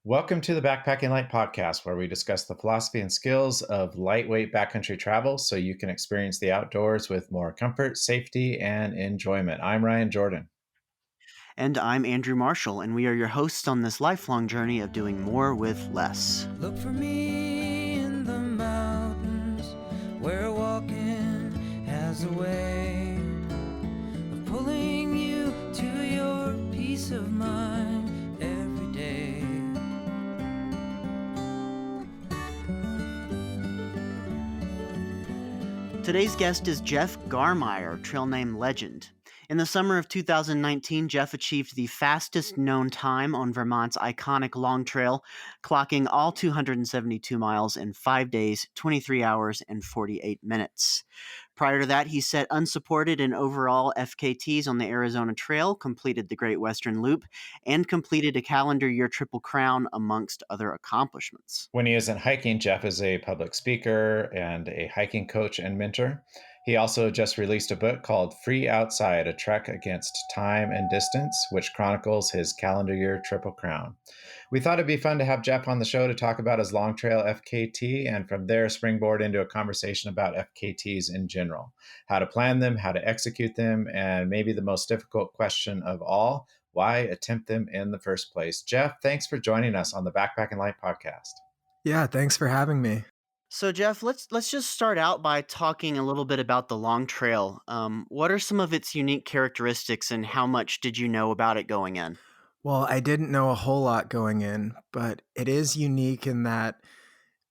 Welcome to the Backpacking Light podcast, where we discuss the philosophy and skills of lightweight backcountry travel so you can experience the outdoors with more comfort, safety, and enjoyment. I'm Ryan Jordan. And I'm Andrew Marshall, and we are your hosts on this lifelong journey of doing more with less. Look for me in the mountains, where walking has a way of pulling you to your peace of mind every day. Today's guest is Jeff Garmire, trail name legend. In the summer of 2019, Jeff achieved the fastest known time on Vermont's iconic Long Trail, clocking all 272 miles in 5 days, 23 hours, and 48 minutes. Prior to that, he set unsupported and overall FKTs on the Arizona Trail, completed the Great Western Loop, and completed a calendar year Triple Crown, amongst other accomplishments. When he isn't hiking, Jeff is a public speaker and a hiking coach and mentor. He also just released a book called Free Outside, A Trek Against Time and Distance, which chronicles his calendar year Triple Crown. We thought it'd be fun to have Jeff on the show to talk about his Long Trail FKT, and from there springboard into a conversation about FKTs in general, how to plan them, how to execute them, and maybe the most difficult question of all, why attempt them in the first place? Jeff, thanks for joining us on the Backpacking Light podcast. Yeah, thanks for having me. So, Jeff, let's just start out by talking a little bit about the Long Trail. What are some of its unique characteristics, and how much did you know about it going in? Well, I didn't know a whole lot going in, but it is unique in that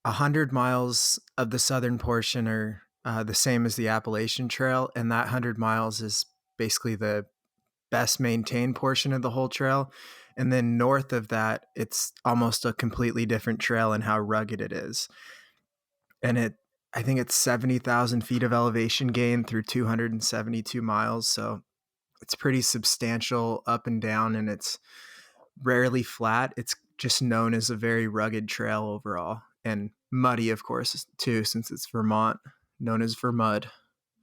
100 miles of the southern portion are the same as the Appalachian Trail, and that 100 miles is basically the best maintained portion of the whole trail. And then north of that, it's almost a completely different trail in how rugged it is. And I think it's 70,000 feet of elevation gain through 272 miles. So it's pretty substantial up and down, and it's rarely flat. It's just known as a very rugged trail overall, and muddy, of course, too, since it's Vermont, known as Vermud.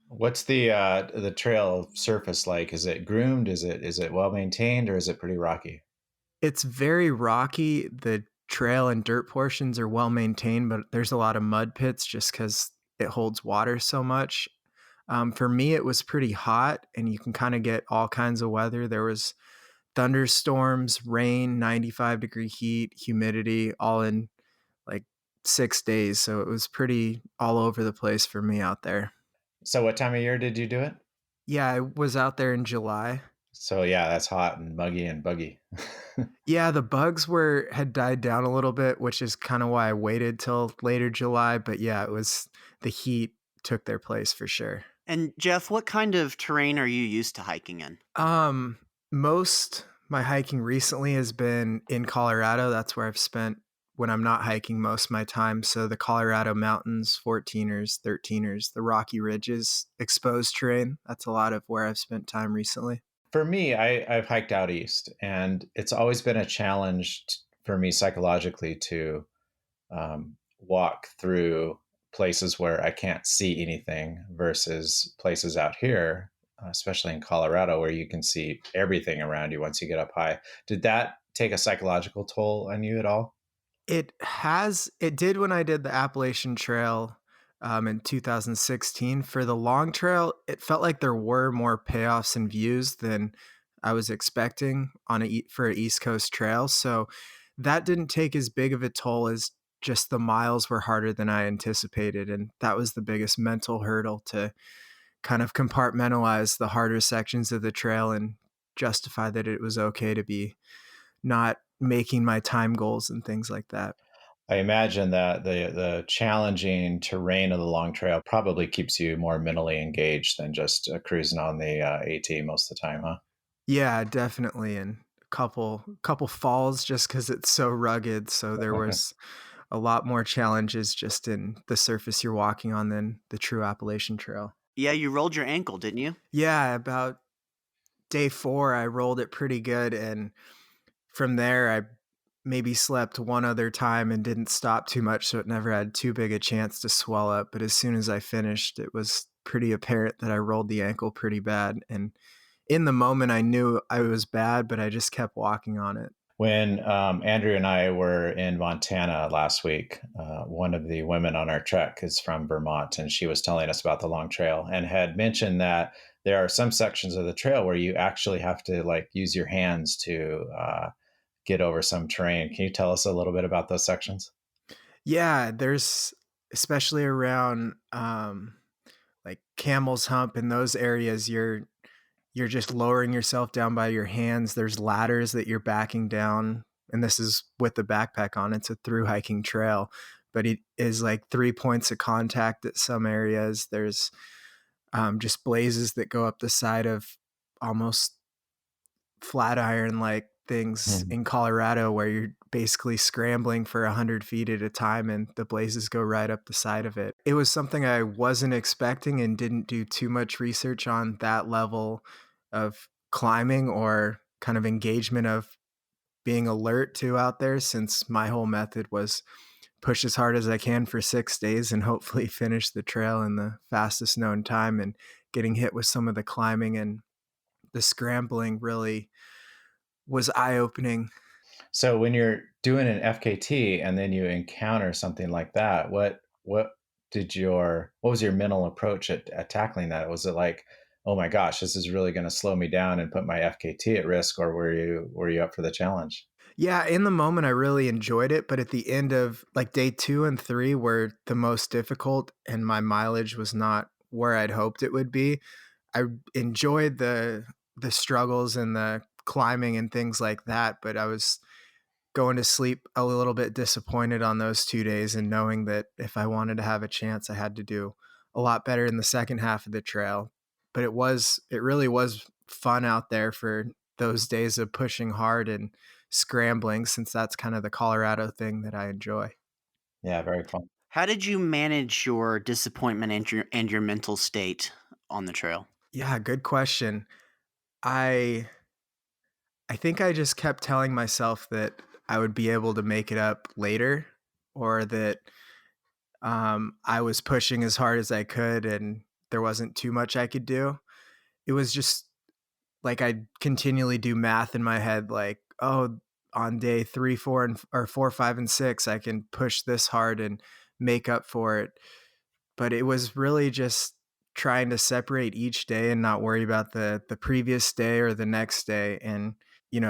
What's the trail surface like? Is it groomed? Is it well maintained, or is it pretty rocky? It's very rocky. The trail and dirt portions are well maintained, but there's a lot of mud pits just because it holds water so much. For me, it was pretty hot, and you can kind of get all kinds of weather. There was thunderstorms, rain, 95-degree heat, humidity, all in like 6 days. So it was pretty all over the place for me out there. So what time of year did you do it? Yeah, I was out there in July. So yeah, that's hot and muggy and buggy. Yeah, the bugs had died down a little bit, which is kind of why I waited till later July. But yeah, it was the heat took their place for sure. And Jeff, what kind of terrain are you used to hiking in? Most my hiking recently has been in Colorado. That's where I've spent when I'm not hiking most of my time. So the Colorado mountains, 14ers, 13ers, the Rocky Ridges, exposed terrain. That's a lot of where I've spent time recently. For me, I've hiked out east, and it's always been a challenge for me psychologically to walk through places where I can't see anything versus places out here, especially in Colorado, where you can see everything around you once you get up high. Did that take a psychological toll on you at all? It did when I did the Appalachian Trail in 2016. For the Long Trail, it felt like there were more payoffs and views than I was expecting for an East Coast trail. So that didn't take as big of a toll as just the miles were harder than I anticipated. And that was the biggest mental hurdle, to kind of compartmentalize the harder sections of the trail and justify that it was okay to be not making my time goals and things like that. I imagine that the challenging terrain of the Long Trail probably keeps you more mentally engaged than just cruising on the AT most of the time, huh? Yeah, definitely. And a couple falls just because it's so rugged. So there was a lot more challenges just in the surface you're walking on than the true Appalachian Trail. Yeah, you rolled your ankle, didn't you? Yeah, about day 4, I rolled it pretty good. And from there, I maybe slept one other time and didn't stop too much. So it never had too big a chance to swell up. But as soon as I finished, it was pretty apparent that I rolled the ankle pretty bad. And in the moment, I knew I was bad, but I just kept walking on it. When Andrew and I were in Montana last week, one of the women on our trek is from Vermont, and she was telling us about the Long Trail and had mentioned that there are some sections of the trail where you actually have to like use your hands to get over some terrain. Can you tell us a little bit about those sections? Yeah, there's especially around like Camel's Hump in those areas, you're just lowering yourself down by your hands. There's ladders that you're backing down, and this is with the backpack on. It's a through hiking trail, but it is like 3 points of contact at some areas. There's just blazes that go up the side of almost Flatiron like things Mhm. in Colorado where you're basically scrambling for 100 feet at a time and the blazes go right up the side of it. It was something I wasn't expecting and didn't do too much research on that level of climbing or kind of engagement of being alert to out there, since my whole method was push as hard as I can for 6 days and hopefully finish the trail in the fastest known time. And getting hit with some of the climbing and the scrambling really was eye opening. So when you're doing an FKT and then you encounter something like that, what was your mental approach at tackling that? Was it like, oh my gosh, this is really going to slow me down and put my FKT at risk, or were you up for the challenge? Yeah, in the moment, I really enjoyed it. But at the end of like day 2 and 3 were the most difficult, and my mileage was not where I'd hoped it would be. I enjoyed the struggles and the climbing and things like that, but I was going to sleep a little bit disappointed on those 2 days and knowing that if I wanted to have a chance, I had to do a lot better in the second half of the trail. But it really was fun out there for those days of pushing hard and scrambling, since that's kind of the Colorado thing that I enjoy. Yeah, very fun. How did you manage your disappointment and your mental state on the trail? Yeah, good question. I I think I just kept telling myself that I would be able to make it up later, or that I was pushing as hard as I could and there wasn't too much I could do. It was just like I'd continually do math in my head, like, oh, on day 3, 4, or 4, 5, and 6, I can push this hard and make up for it. But it was really just trying to separate each day and not worry about the previous day or the next day, and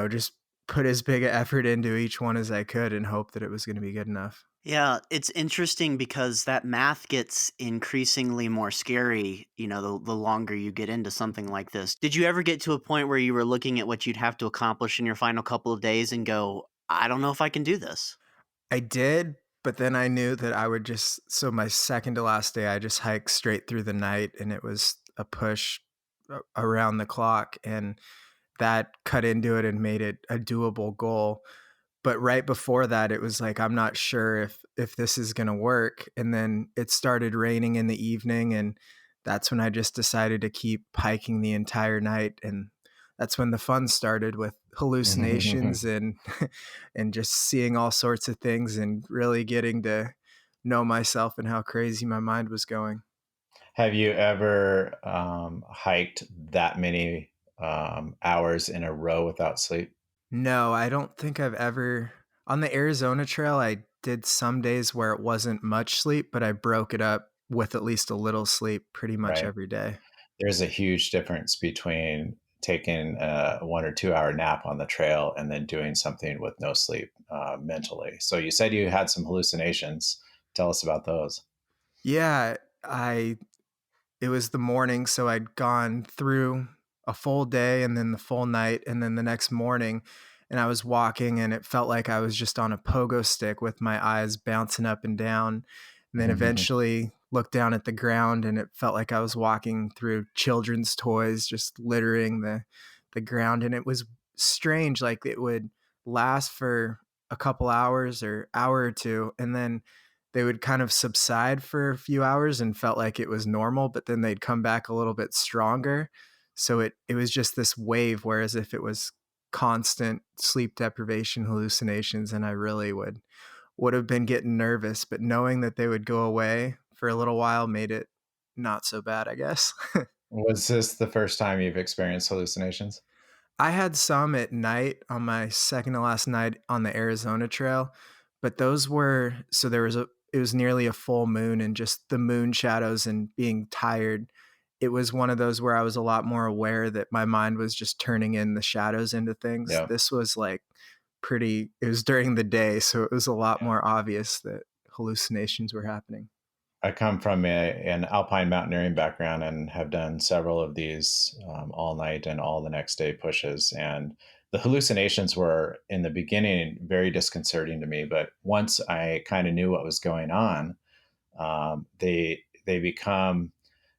just put as big an effort into each one as I could and hope that it was going to be good enough. Yeah, it's interesting because that math gets increasingly more scary, the longer you get into something like this. Did you ever get to a point where you were looking at what you'd have to accomplish in your final couple of days and go, I don't know if I can do this? I did, but then I knew that I would just so my second to last day, I just hiked straight through the night, and it was a push around the clock, and that cut into it and made it a doable goal. But right before that, it was like, I'm not sure if this is gonna work, and then it started raining in the evening, and that's when I just decided to keep hiking the entire night, and that's when the fun started with hallucinations and and just seeing all sorts of things and really getting to know myself and how crazy my mind was going. Have you ever hiked that many hours in a row without sleep? No, I don't think I've ever on the Arizona Trail, I did some days where it wasn't much sleep, but I broke it up with at least a little sleep pretty much Right. every day. There's a huge difference between taking a 1 or 2 hour nap on the trail and then doing something with no sleep mentally. So you said you had some hallucinations. Tell us about those. Yeah, I it was the morning, so I'd gone through a full day and then the full night and then the next morning, and I was walking and it felt like I was just on a pogo stick with my eyes bouncing up and down, and then eventually looked down at the ground and it felt like I was walking through children's toys just littering the ground, and it was strange, like it would last for a couple hours or hour or two, and then they would kind of subside for a few hours and felt like it was normal, but then they'd come back a little bit stronger. So it was just this wave, whereas if it was constant sleep deprivation hallucinations, and I really would have been getting nervous, but knowing that they would go away for a little while made it not so bad, I guess. Was this the first time you've experienced hallucinations? I had some at night on my second to last night on the Arizona trail, but those were so there was a it was nearly a full moon and just the moon shadows and being tired. It was one of those where I was a lot more aware that my mind was just turning in the shadows into things. Yeah. This was like it was during the day, so it was a lot more obvious that hallucinations were happening. I come from an alpine mountaineering background and have done several of these all night and all the next day pushes. And the hallucinations were in the beginning very disconcerting to me, but once I kind of knew what was going on, they become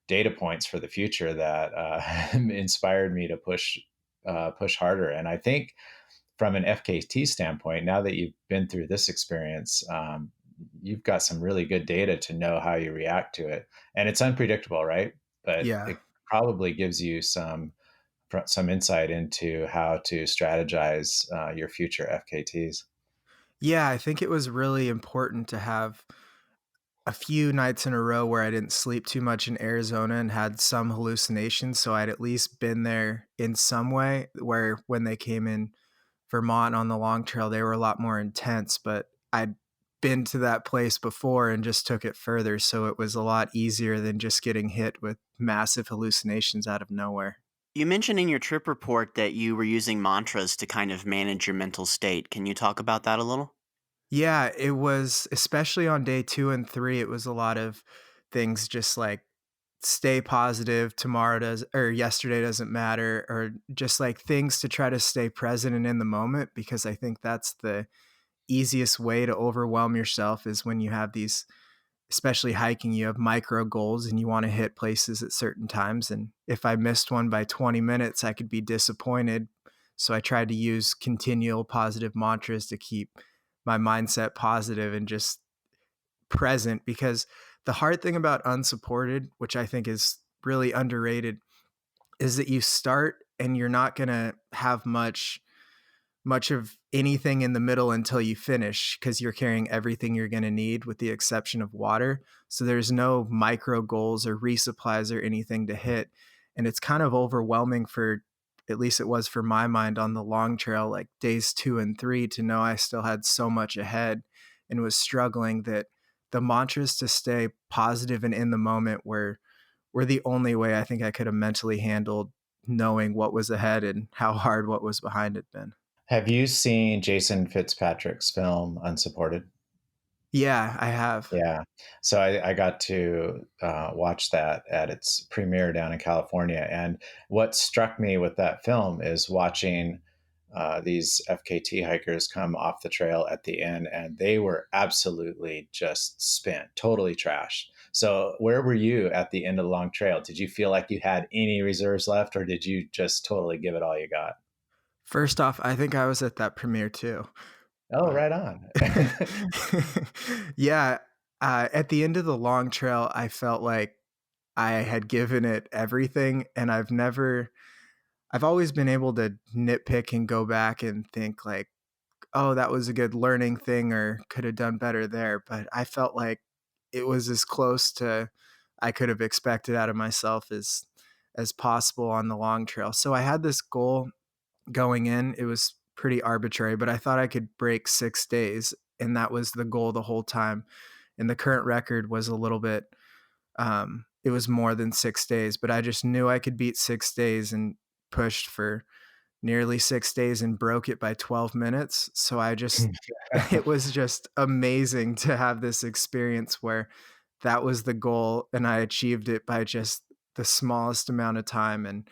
data points for the future that inspired me to push harder. And I think from an FKT standpoint, now that you've been through this experience, you've got some really good data to know how you react to it, and it's unpredictable, right? But Yeah. it probably gives you some insight into how to strategize your future FKTs. Yeah, I think it was really important to have a few nights in a row where I didn't sleep too much in Arizona and had some hallucinations, so I'd at least been there in some way, where when they came in Vermont on the Long Trail, they were a lot more intense, but I'd been to that place before and just took it further, so it was a lot easier than just getting hit with massive hallucinations out of nowhere. You mentioned in your trip report that you were using mantras to kind of manage your mental state. Can you talk about that a little? Yeah, it was especially on day 2 and 3, it was a lot of things just like stay positive, tomorrow does or yesterday doesn't matter, or just like things to try to stay present and in the moment, because I think that's the easiest way to overwhelm yourself is when you have these, especially hiking, you have micro goals and you want to hit places at certain times. And if I missed one by 20 minutes, I could be disappointed. So I tried to use continual positive mantras to keep my mindset positive and just present, because the hard thing about unsupported, which I think is really underrated, is that you start and you're not going to have much of anything in the middle until you finish, because you're carrying everything you're going to need with the exception of water. So there's no micro goals or resupplies or anything to hit. And it's kind of overwhelming for, at least it was for my mind on the long trail, like days 2 and 3, to know I still had so much ahead and was struggling, that the mantras to stay positive and in the moment were the only way I think I could have mentally handled knowing what was ahead and how hard what was behind had been. Have you seen Jason Fitzpatrick's film Unsupported? Yeah, I have. Yeah. So I got to watch that at its premiere down in California. And what struck me with that film is watching these FKT hikers come off the trail at the end, and they were absolutely just spent, totally trashed. So, where were you at the end of the long trail? Did you feel like you had any reserves left, or did you just totally give it all you got? First off, I think I was at that premiere too, Oh, but right on. yeah, at the end of the long trail, I felt like I had given it everything, and I've always been able to nitpick and go back and think like, "Oh, that was a good learning thing," or "Could have done better there," but I felt like it was as close to I could have expected out of myself as possible on the long trail. So I had this goal going in. It was pretty arbitrary, but I thought I could break 6 days, and that was the goal the whole time. And the current record was a little bit it was more than 6 days, but I just knew I could beat 6 days and pushed for nearly 6 days and broke it by 12 minutes. So I just it was just amazing to have this experience where that was the goal and I achieved it by just the smallest amount of time. And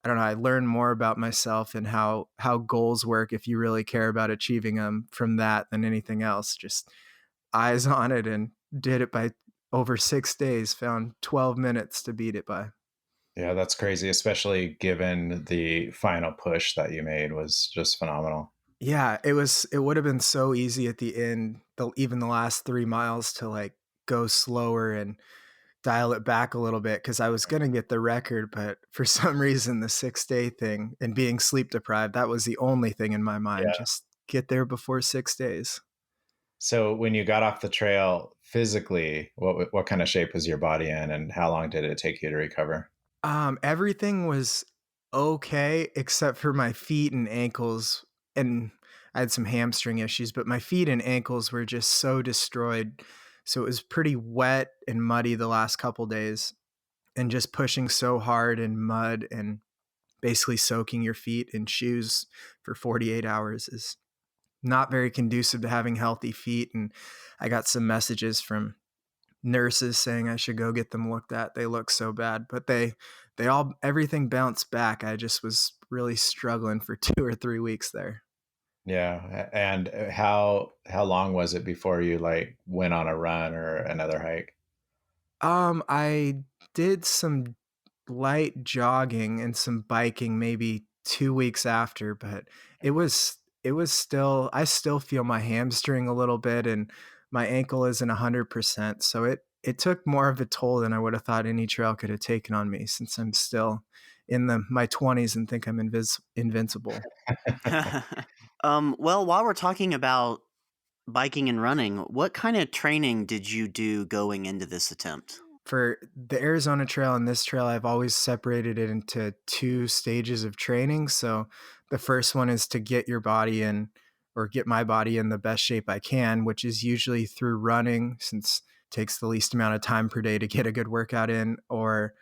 I don't know, I learned more about myself and how goals work if you really care about achieving them from that than anything else. Just eyes on it and did it by over 6 days, found 12 minutes to beat it by. Yeah, that's crazy, especially given the final push that you made was just phenomenal. Yeah, it would have been so easy at the end, even the last 3 miles, to like go slower and dial it back a little bit, because I was gonna get the record, but for some reason, the 6-day thing and being sleep deprived, that was the only thing in my mind, Yeah. just get there before 6 days. So when you got off the trail physically, what kind of shape was your body in, and how long did it take you to recover? Everything was okay, except for my feet and ankles, and I had some hamstring issues, but my feet and ankles were just so destroyed. So it was pretty wet and muddy the last couple days, and just pushing so hard in mud and basically soaking your feet in shoes for 48 hours is not very conducive to having healthy feet. And I got some messages from nurses saying I should go get them looked at. They look so bad, but they all everything bounced back. I just was really struggling for 2 or 3 weeks there. Yeah, and how long was it before you like went on a run or another hike? I did some light jogging and some biking maybe 2 weeks after, but it was still I still feel my hamstring a little bit and my ankle isn't 100%. So it took more of a toll than I would have thought any trail could have taken on me since I'm still in my 20s and think I'm invincible. Well, while we're talking about biking and running, what kind of training did you do going into this attempt? For the Arizona Trail and this trail, I've always separated it into two stages of training. So the first one is to get your body in, or get my body in the best shape I can, which is usually through running, since it takes the least amount of time per day to get a good workout in, or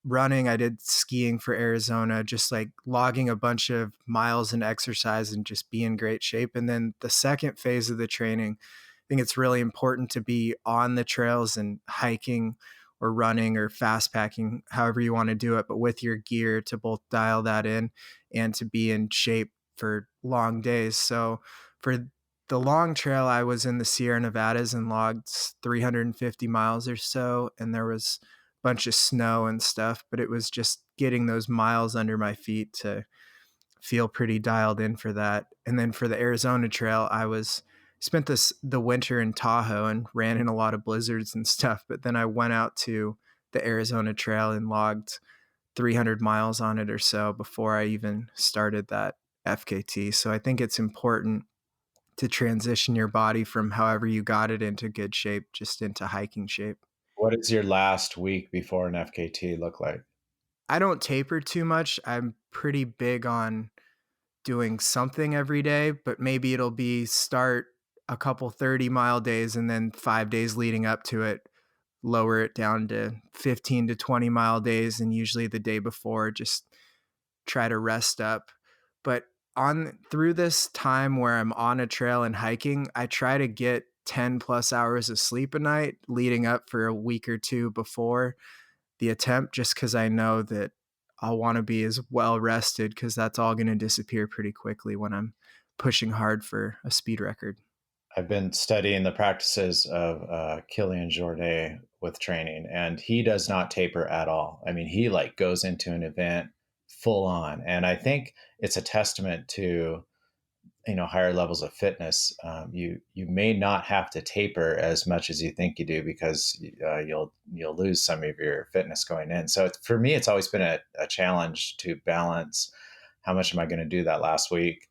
running. I did skiing for Arizona, just like logging a bunch of miles and exercise and just be in great shape. And then the second phase of the training, I think it's really important to be on the trails and hiking or running or fast packing, however you want to do it, but with your gear to both dial that in and to be in shape for long days. So for the long trail, I was in the Sierra Nevadas and logged 350 miles or so, and there was a bunch of snow and stuff, but it was just getting those miles under my feet to feel pretty dialed in for that. And then for the Arizona Trail, I was spent the winter in Tahoe and ran in a lot of blizzards and stuff. But then I went out to the Arizona Trail and logged 300 miles on it or so before I even started that FKT. So I think it's important to transition your body from however you got it into good shape just into hiking shape. What does your last week before an FKT look like? I don't taper too much. I'm pretty big on doing something every day, but maybe it'll be start a couple 30-mile days and then 5 days leading up to it, lower it down to 15 to 20-mile days. And usually the day before, just try to rest up. But on through this time where I'm on a trail and hiking, I try to get 10 plus hours of sleep a night leading up for a week or two before the attempt, just because I know that I'll want to be as well rested, because that's all going to disappear pretty quickly when I'm pushing hard for a speed record. I've been studying the practices of Kilian Jornet with training, and he does not taper at all. I mean, he like goes into an event full on, and I think it's a testament to higher levels of fitness. You may not have to taper as much as you think you do, because you'll lose some of your fitness going in. So for me, it's always been a challenge to balance how much am I going to do that last week,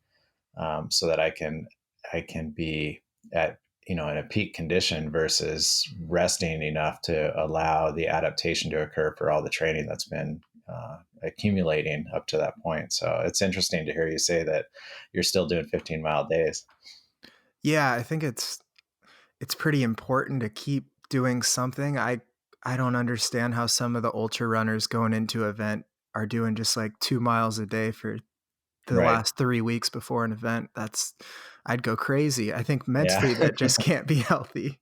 so that I can be at in a peak condition versus resting enough to allow the adaptation to occur for all the training that's been accumulating up to that point. So it's interesting to hear you say that you're still doing 15-mile days. Yeah, I think it's pretty important to keep doing something. I don't understand how some of the ultra runners going into an event are doing just like 2 miles a day for the Right. last 3 weeks before an event. I'd go crazy. I think Yeah. mentally that just can't be healthy.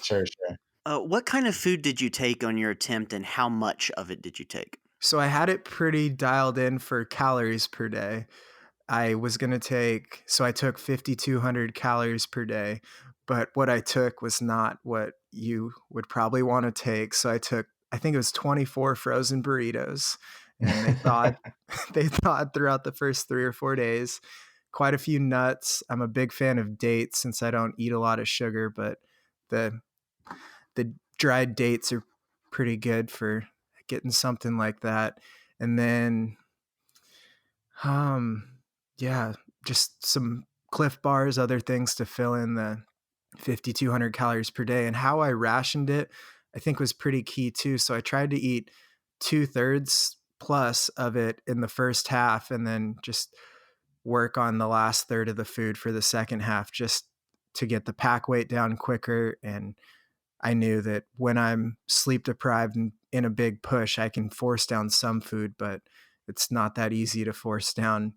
Sure, sure. What kind of food did you take on your attempt, and how much of it did you take? So I had it pretty dialed in for calories per day. I took 5,200 calories per day, but what I took was not what you would probably want to take. So I think it was 24 frozen burritos, and they thawed, they thawed throughout the first 3 or 4 days. Quite a few nuts. I'm a big fan of dates since I don't eat a lot of sugar, but the the dried dates are pretty good for getting something like that. And then um yeah, just some Cliff Bars, other things to fill in the 5,200 calories per day. And how I rationed it, I think was pretty key too. So I tried to eat 2/3 plus of it in the first half and then just work on the last third of the food for the second half just to get the pack weight down quicker. And I knew that when I'm sleep deprived and in a big push, I can force down some food, but it's not that easy to force down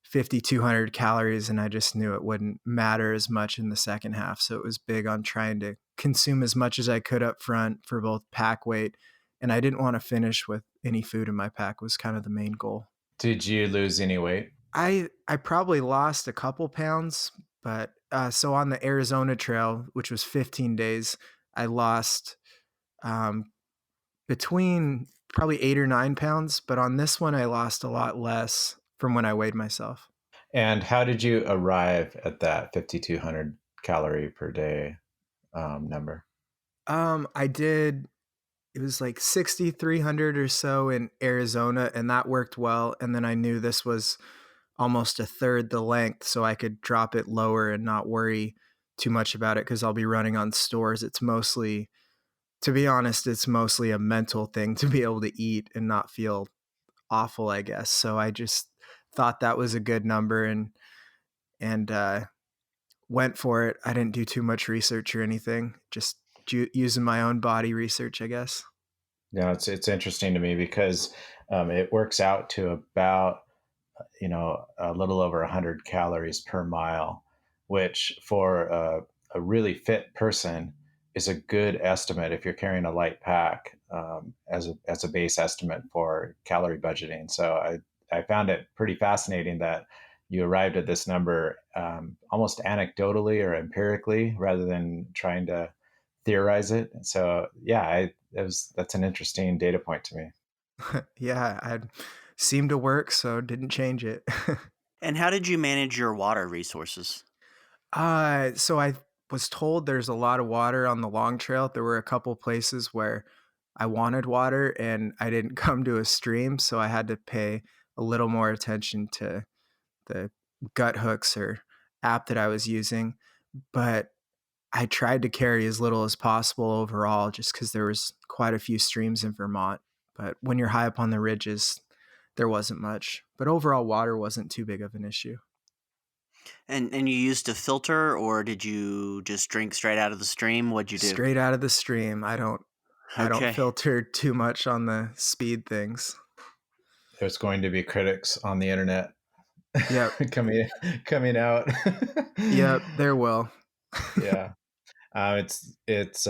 5,200 calories. And I just knew it wouldn't matter as much in the second half. So it was big on trying to consume as much as I could up front for both pack weight. And I didn't want to finish with any food in my pack was kind of the main goal. Did you lose any weight? I probably lost a couple pounds, but so on the Arizona trail, which was 15 days, I lost um, between probably 8 or 9 pounds. But on this one, I lost a lot less from when I weighed myself. And how did you arrive at that 5,200 calorie per day number? I did, it was like 6,300 or so in Arizona, and that worked well. And then I knew this was almost a third the length, so I could drop it lower and not worry too much about it because I'll be running on stores. It's mostly, to be honest, it's mostly a mental thing to be able to eat and not feel awful, I guess. So I just thought that was a good number and went for it. I didn't do too much research or anything, just using my own body research, I guess. Yeah, it's interesting to me because it works out to about a little over 100 calories per mile, which for a really fit person is a good estimate if you're carrying a light pack as a base estimate for calorie budgeting. So I found it pretty fascinating that you arrived at this number almost anecdotally or empirically rather than trying to theorize it. So yeah, that's an interesting data point to me. Yeah, I seemed to work, so didn't change it. And how did you manage your water resources? So I was told there's a lot of water on the Long Trail. There were a couple places where I wanted water and I didn't come to a stream, so I had to pay a little more attention to the gut hooks or app that I was using. But I tried to carry as little as possible overall just because there was quite a few streams in Vermont. But when you're high up on the ridges, there wasn't much. But overall, water wasn't too big of an issue. And you used a filter, or did you just drink straight out of the stream? What'd you do? Straight out of the stream. I don't Okay. filter too much on the speed things. There's going to be critics on the internet Yep. coming out. Yep, there will. Yeah. It's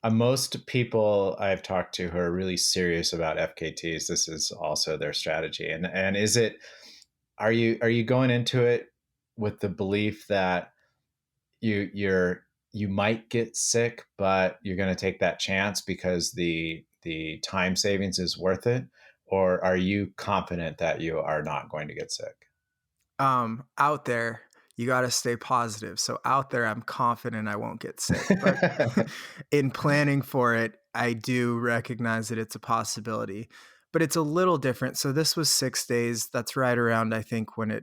most people I've talked to who are really serious about FKTs, this is also their strategy. And are you going into it with the belief that you might get sick, but you're going to take that chance because the time savings is worth it? Or are you confident that you are not going to get sick? Out there, you got to stay positive. So out there, I'm confident I won't get sick. But in planning for it, I do recognize that it's a possibility. But it's a little different. So this was 6 days. That's right around, I think, when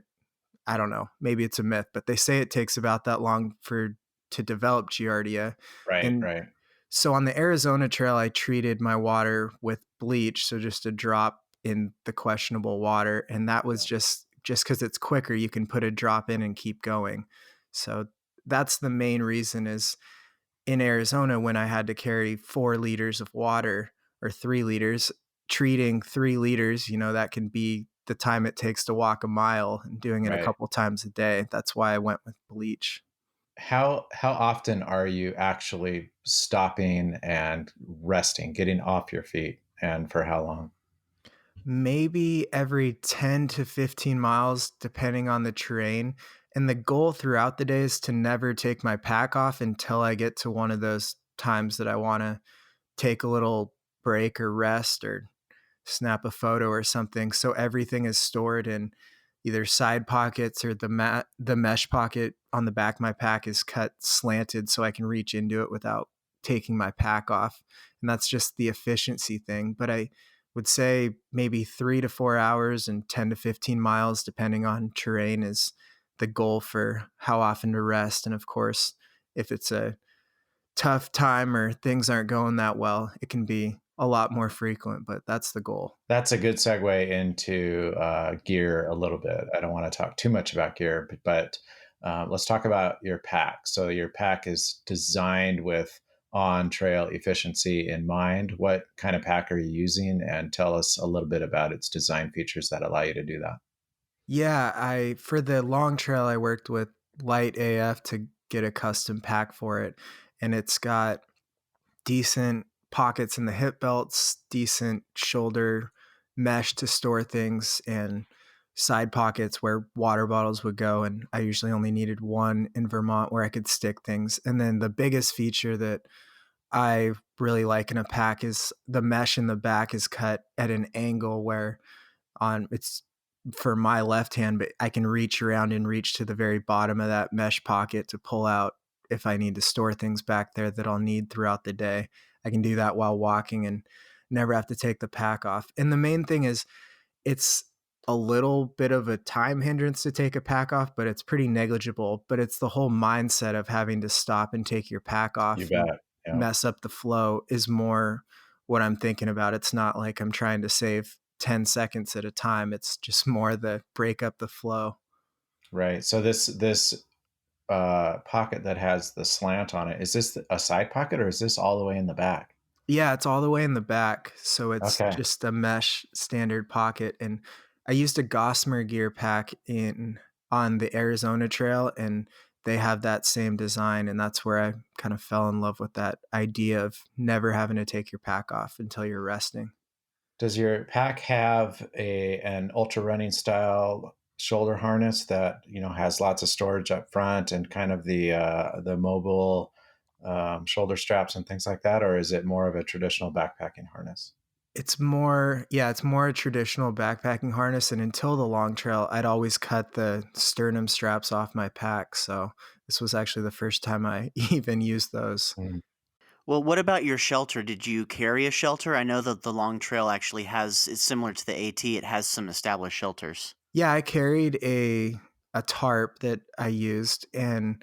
I don't know, maybe it's a myth, but they say it takes about that long to develop Giardia. Right, And right. so on the Arizona trail, I treated my water with bleach, so just a drop in the questionable water, and that was Yeah. just because it's quicker, you can put a drop in and keep going. So that's the main reason is in Arizona when I had to carry 4 liters of water or 3 liters, treating 3 liters, that can be the time it takes to walk a mile and doing it a Right. couple times a day. That's why I went with bleach. How often are you actually stopping and resting, getting off your feet, and for how long? Maybe every 10 to 15 miles, depending on the terrain. And the goal throughout the day is to never take my pack off until I get to one of those times that I want to take a little break or rest or snap a photo or something. So everything is stored in either side pockets or the mesh pocket on the back of my pack is cut slanted so I can reach into it without taking my pack off. And that's just the efficiency thing. But I would say maybe 3 to 4 hours and 10 to 15 miles, depending on terrain, is the goal for how often to rest. And of course, if it's a tough time or things aren't going that well, it can be a lot more frequent, but that's the goal. That's a good segue into gear a little bit. I don't want to talk too much about gear, but let's talk about your pack. So your pack is designed with on-trail efficiency in mind. What kind of pack are you using? And tell us a little bit about its design features that allow you to do that. Yeah, I for the long trail I worked with Light AF to get a custom pack for it, and it's got decent pockets in the hip belts, decent shoulder mesh to store things, and side pockets where water bottles would go. And I usually only needed one in Vermont where I could stick things. And then the biggest feature that I really like in a pack is the mesh in the back is cut at an angle where on it's for my left hand, but I can reach around and reach to the very bottom of that mesh pocket to pull out if I need to store things back there that I'll need throughout the day. I can do that while walking and never have to take the pack off. And the main thing is it's a little bit of a time hindrance to take a pack off, but it's pretty negligible. But it's the whole mindset of having to stop and take your pack You off and bet. Yeah. mess up the flow is more what I'm thinking about. It's not like I'm trying to save 10 seconds at a time. It's just more the break up the flow. Right. So this pocket that has the slant on it, is this a side pocket or is this all the way in the back? Yeah, it's all the way in the back. So it's Okay. just a mesh standard pocket. And I used a Gossamer gear pack in on the Arizona trail, and they have that same design. And that's where I kind of fell in love with that idea of never having to take your pack off until you're resting. Does your pack have an ultra running style shoulder harness that has lots of storage up front and kind of the mobile shoulder straps and things like that, or is it more of a traditional backpacking harness? It's more, yeah, it's more a traditional backpacking harness. And until the long trail, I'd always cut the sternum straps off my pack. So this was actually the first time I even used those. Mm. Well, what about your shelter? Did you carry a shelter? I know that the Long Trail actually it's similar to the AT. It has some established shelters. Yeah, I carried a tarp that I used, and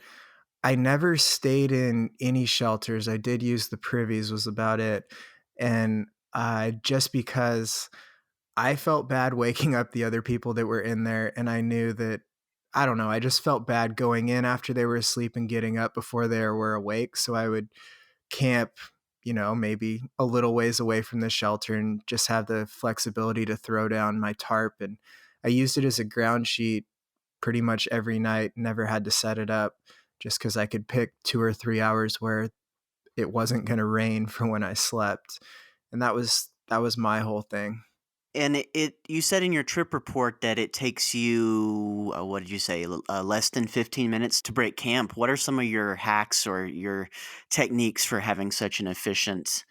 I never stayed in any shelters. I did use the privies was about it. And just because I felt bad waking up the other people that were in there, and I knew that I don't know, I just felt bad going in after they were asleep and getting up before they were awake. So I would camp, maybe a little ways away from the shelter and just have the flexibility to throw down my tarp. And I used it as a ground sheet pretty much every night, never had to set it up just because I could pick 2 or 3 hours where it wasn't going to rain for when I slept. And that was my whole thing. And you said in your trip report that it takes you, what did you say, less than 15 minutes to break camp. What are some of your hacks or your techniques for having such an efficient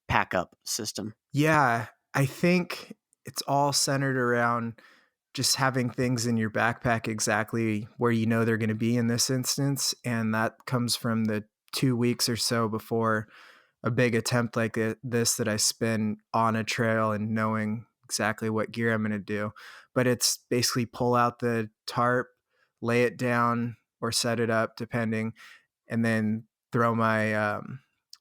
pack up system? Yeah, I think it's all centered around just having things in your backpack exactly where you know they're going to be in this instance. And that comes from the 2 weeks or so before a big attempt like this that I spend on a trail and knowing exactly what gear I'm going to do. But it's basically pull out the tarp, lay it down or set it up depending, and then throw my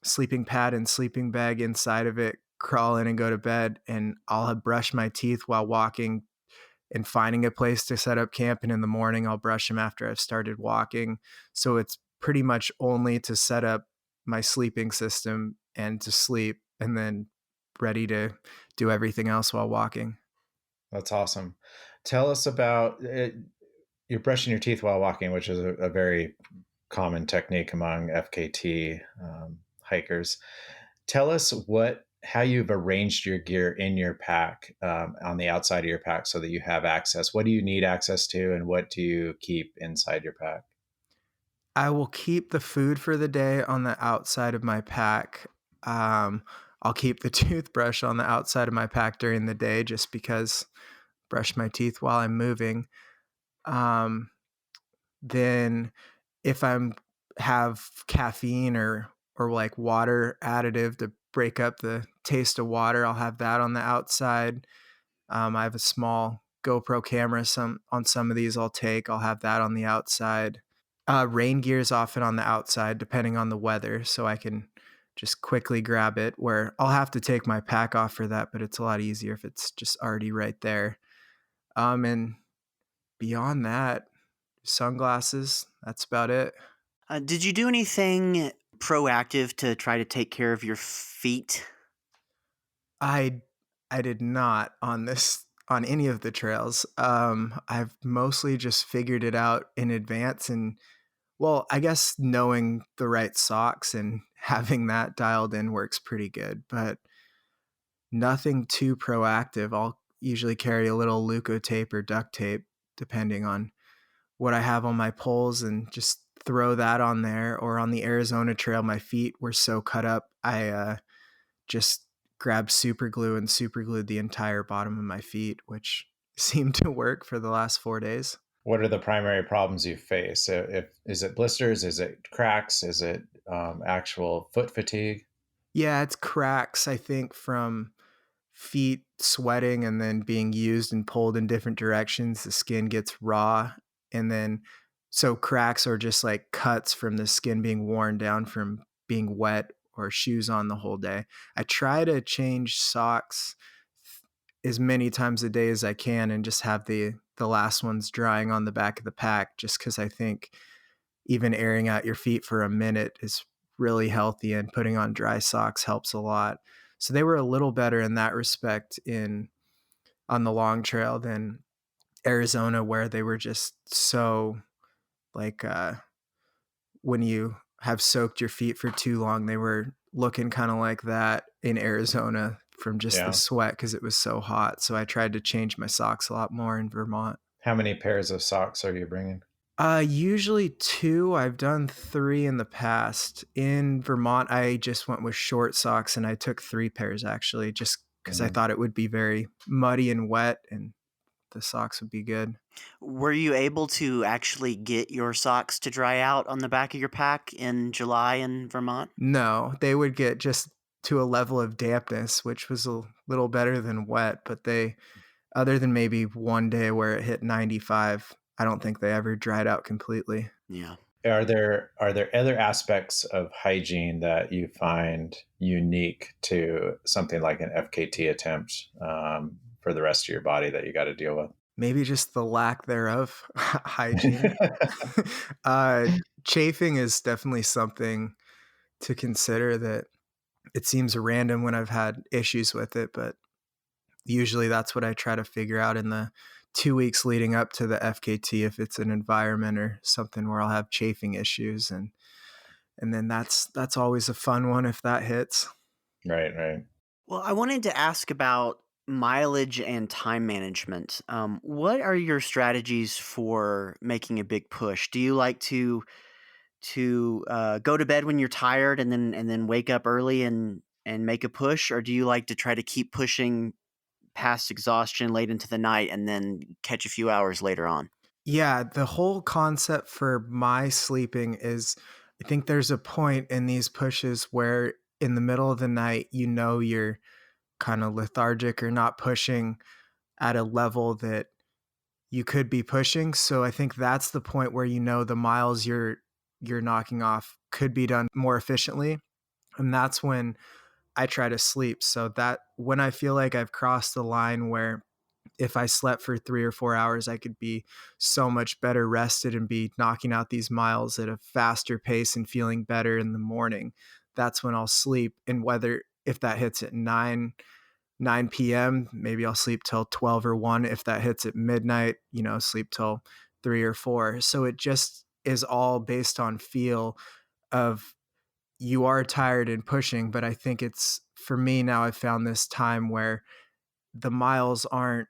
sleeping pad and sleeping bag inside of it, crawl in and go to bed. And I'll have brushed my teeth while walking and finding a place to set up camp. And in the morning, I'll brush them after I've started walking. So it's pretty much only to set up my sleeping system and to sleep, and then ready to do everything else while walking. That's awesome. Tell us about it. You're brushing your teeth while walking, which is a very common technique among FKT hikers. Tell us how you've arranged your gear in your pack on the outside of your pack so that you have access. What do you need access to, and what do you keep inside your pack? I will keep the food for the day on the outside of my pack. Um, I'll keep the toothbrush on the outside of my pack during the day just because brush my teeth while I'm moving. Um, then if I'm have caffeine or like water additive to break up the taste of water, I'll have that on the outside. I have a small GoPro camera. On some of these I'll have that on the outside. Rain gear is often on the outside, depending on the weather, so I can just quickly grab it, where I'll have to take my pack off for that, but it's a lot easier if it's just already right there. And beyond that, sunglasses, that's about it. Did you do anything proactive to try to take care of your feet? I I did not on any of the trails. I've mostly just figured it out in advance, and well, I guess knowing the right socks and having that dialed in works pretty good, but nothing too proactive. I'll usually carry a little Leuko tape or duct tape depending on what I have on my poles, and just throw that on there. Or on the Arizona trail, my feet were so cut up, I just grabbed super glue and super glued the entire bottom of my feet, which seemed to work for the last 4 days. What are the primary problems you face? Is it blisters? Is it cracks? Is it actual foot fatigue? Yeah, it's cracks, I think, from feet sweating and then being used and pulled in different directions. The skin gets raw. And then, so cracks are just like cuts from the skin being worn down from being wet or shoes on the whole day. I try to change socks as many times a day as I can and just have the last ones drying on the back of the pack, just because I think even airing out your feet for a minute is really healthy, and putting on dry socks helps a lot. So they were a little better in that respect on the long trail than Arizona, where they were just so like when you have soaked your feet for too long, they were looking kind of like that in Arizona from just the Yeah. sweat because it was so hot. So I tried to change my socks a lot more in Vermont. How many pairs of socks are you bringing? Usually two. I've done three in the past. In Vermont, I just went with short socks, and I took 3 pairs actually, just because I Mhm. thought it would be very muddy and wet, and the socks would be good. Were you able to actually get your socks to dry out on the back of your pack in July in Vermont? No, they would get just to a level of dampness, which was a little better than wet, but they, other than maybe one day where it hit 95, I don't think they ever dried out completely. Yeah. Are there other aspects of hygiene that you find unique to something like an FKT attempt for the rest of your body that you got to deal with? Maybe just the lack thereof hygiene. uh, Chafing is definitely something to consider, that it seems random when I've had issues with it, but usually that's what I try to figure out in the 2 weeks leading up to the FKT, if it's an environment or something where I'll have chafing issues, and then that's always a fun one if that hits. Right, right. Well, I wanted to ask about mileage and time management. What are your strategies for making a big push? Do you like to go to bed when you're tired and then wake up early and make a push, or do you like to try to keep pushing past exhaustion late into the night and then catch a few hours later on? Yeah, the whole concept for my sleeping is, I think there's a point in these pushes where in the middle of the night, you're kind of lethargic or not pushing at a level that you could be pushing. So I think that's the point where the miles you're knocking off could be done more efficiently. And that's when I try to sleep. So that when I feel like I've crossed the line where if I slept for 3 or 4 hours, I could be so much better rested and be knocking out these miles at a faster pace and feeling better in the morning. That's when I'll sleep. And whether if that hits at 9 p.m., maybe I'll sleep till 12 or 1. If that hits at midnight, sleep till 3 or 4. So it just is all based on feel of, you are tired and pushing, but I think it's, for me now, I've found this time where the miles aren't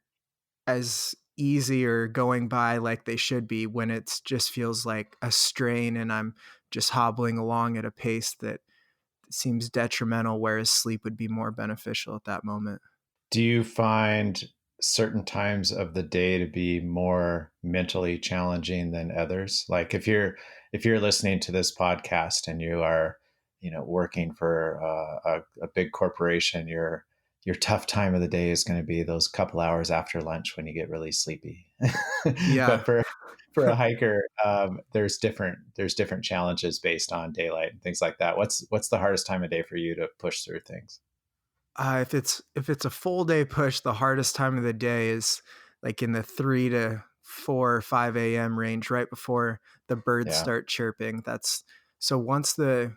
as easy or going by like they should be, when it's just feels like a strain and I'm just hobbling along at a pace that seems detrimental, whereas sleep would be more beneficial at that moment. Do you find certain times of the day to be more mentally challenging than others? Like if you're listening to this podcast and you are, working for a big corporation, your tough time of the day is going to be those couple hours after lunch when you get really sleepy. Yeah. But for for a hiker, there's different challenges based on daylight and things like that. What's the hardest time of day for you to push through things? If it's a full day push, the hardest time of the day is like in the 3 to 4 or 5 a.m. range, right before the birds Yeah. start chirping. That's so once the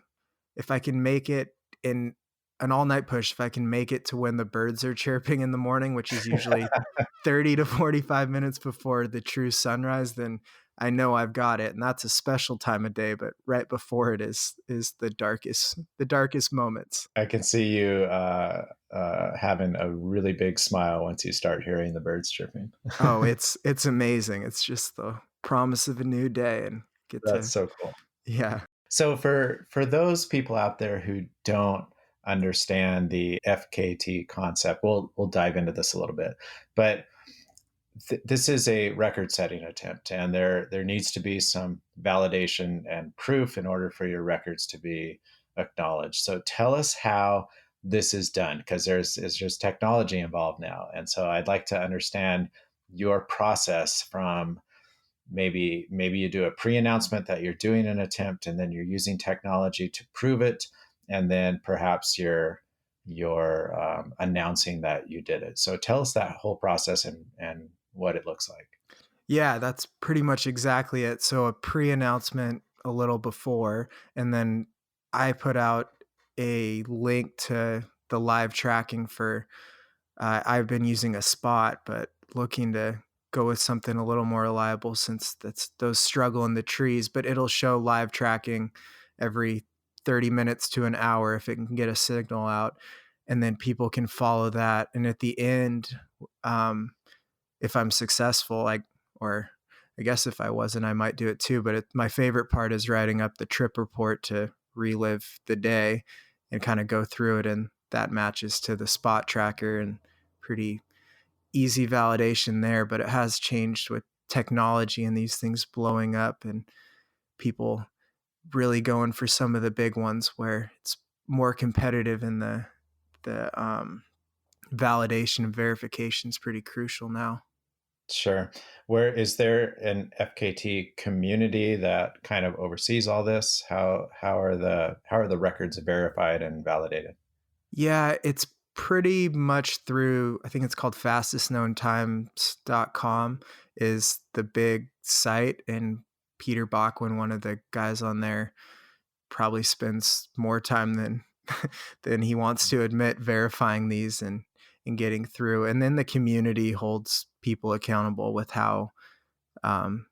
if I can make it in an all night push, if I can make it to when the birds are chirping in the morning, which is usually 30 to 45 minutes before the true sunrise, then I know I've got it. And that's a special time of day, but right before it is the darkest moments. I can see you having a really big smile once you start hearing the birds chirping. Oh, it's amazing. It's just the promise of a new day and get That's to so cool. yeah. So for those people out there who don't understand the FKT concept, we'll dive into this a little bit. But this is a record-setting attempt, and there needs to be some validation and proof in order for your records to be acknowledged. So tell us how this is done, because there's technology involved now, and so I'd like to understand your process from maybe you do a pre-announcement that you're doing an attempt, and then you're using technology to prove it, and then perhaps you're announcing that you did it. So tell us that whole process and what it looks like. Yeah, that's pretty much exactly it. So a pre-announcement a little before, and then I put out a link to the live tracking for I've been using a spot, but looking to go with something a little more reliable since that's those struggle in the trees, but it'll show live tracking every 30 minutes to an hour if it can get a signal out. And then people can follow that. And at the end, um, if I'm successful, or I guess if I wasn't, I might do it too. But my favorite part is writing up the trip report to relive the day and kind of go through it. And that matches to the spot tracker and pretty easy validation there. But it has changed with technology and these things blowing up and people really going for some of the big ones where it's more competitive and the validation and verification is pretty crucial now. Sure. Where is there an FKT community that kind of oversees all this? How are the records verified and validated? Yeah, it's pretty much through, I think it's called fastestknowntimes.com is the big site. And Peter Bachwin, one of the guys on there, probably spends more time than than he wants to admit verifying these and getting through. And then the community holds people accountable with how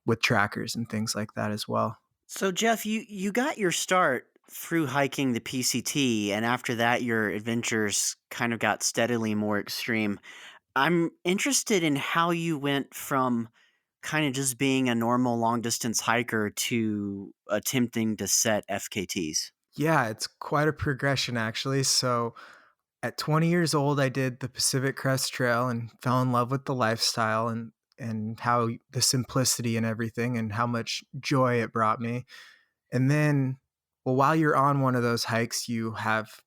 with trackers and things like that as well. So, Jeff, you got your start through hiking the PCT, and after that, your adventures kind of got steadily more extreme. I'm interested in how you went from kind of just being a normal long distance hiker to attempting to set FKTs. Yeah, it's quite a progression actually. So at 20 years old, I did the Pacific Crest Trail and fell in love with the lifestyle and how the simplicity and everything and how much joy it brought me. And then, well, while you're on one of those hikes, you have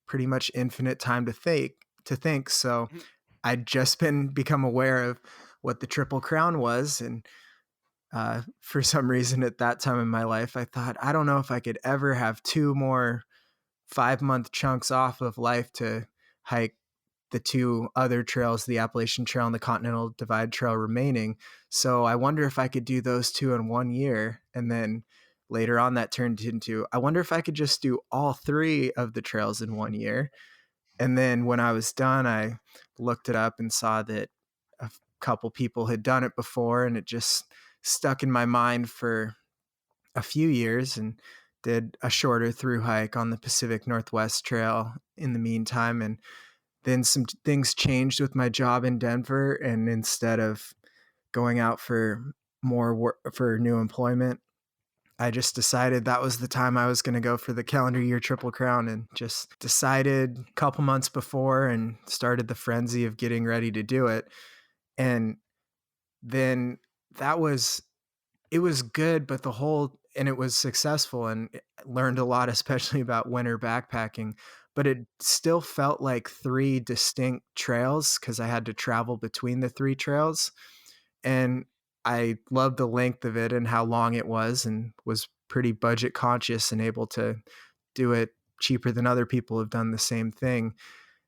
pretty much infinite time to think. So I'd just become aware of what the Triple Crown was, and for some reason at that time in my life, I thought, I don't know if I could ever have two more 5-month chunks off of life to hike the two other trails, the Appalachian Trail and the Continental Divide Trail remaining. So I wonder if I could do those two in 1 year. And then later on that turned into, I wonder if I could just do all three of the trails in 1 year. And then when I was done, I looked it up and saw that a couple people had done it before, and it just stuck in my mind for a few years and did a shorter through hike on the Pacific Northwest Trail in the meantime. And then some things changed with my job in Denver. And instead of going out for more work for new employment, I just decided that was the time I was going to go for the calendar year Triple Crown, and just decided a couple months before and started the frenzy of getting ready to do it. And then it was good, but and it was successful and learned a lot, especially about winter backpacking, but it still felt like three distinct trails because I had to travel between the three trails. And I loved the length of it and how long it was, and was pretty budget conscious and able to do it cheaper than other people have done the same thing.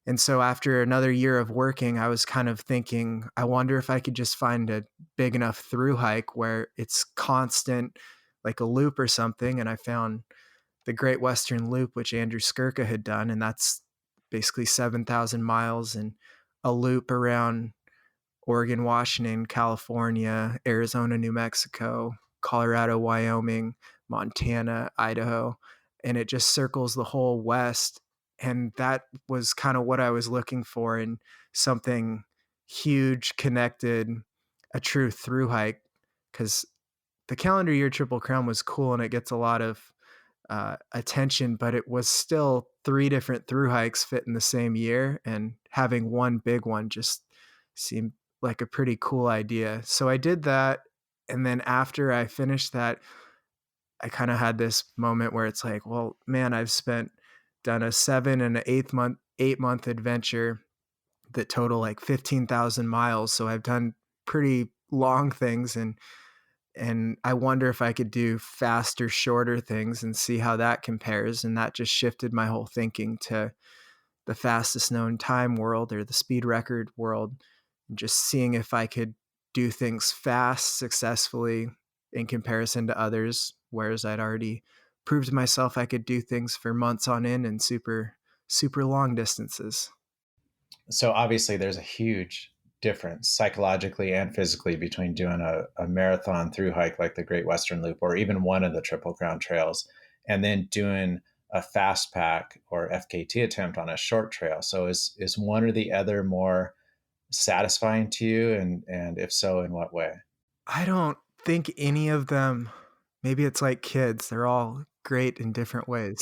And so after another year of working, I was kind of thinking, I wonder if I could just find a big enough through hike where it's constant, like a loop or something. And I found the Great Western Loop, which Andrew Skirka had done, and that's basically 7,000 miles and a loop around Oregon, Washington, California, Arizona, New Mexico, Colorado, Wyoming, Montana, Idaho, and it just circles the whole West. And that was kind of what I was looking for in something huge, connected, a true through hike. Because the calendar year Triple Crown was cool and it gets a lot of attention, but it was still 3 different through hikes fit in the same year, and having one big one just seemed like a pretty cool idea. So I did that, and then after I finished that, I kind of had this moment where it's like, well, man, done a 8 month adventure that total like 15,000 miles. So I've done pretty long things, and I wonder if I could do faster, shorter things and see how that compares. And that just shifted my whole thinking to the fastest known time world, or the speed record world, and just seeing if I could do things fast successfully in comparison to others, whereas I'd already proved to myself I could do things for months on end and super, super long distances. So obviously there's a huge difference psychologically and physically between doing a marathon through hike like the Great Western Loop or even one of the Triple Crown trails, and then doing a fast pack or FKT attempt on a short trail. So is one or the other more satisfying to you? And if so, in what way? I don't think any of them, maybe it's like kids, they're all great in different ways.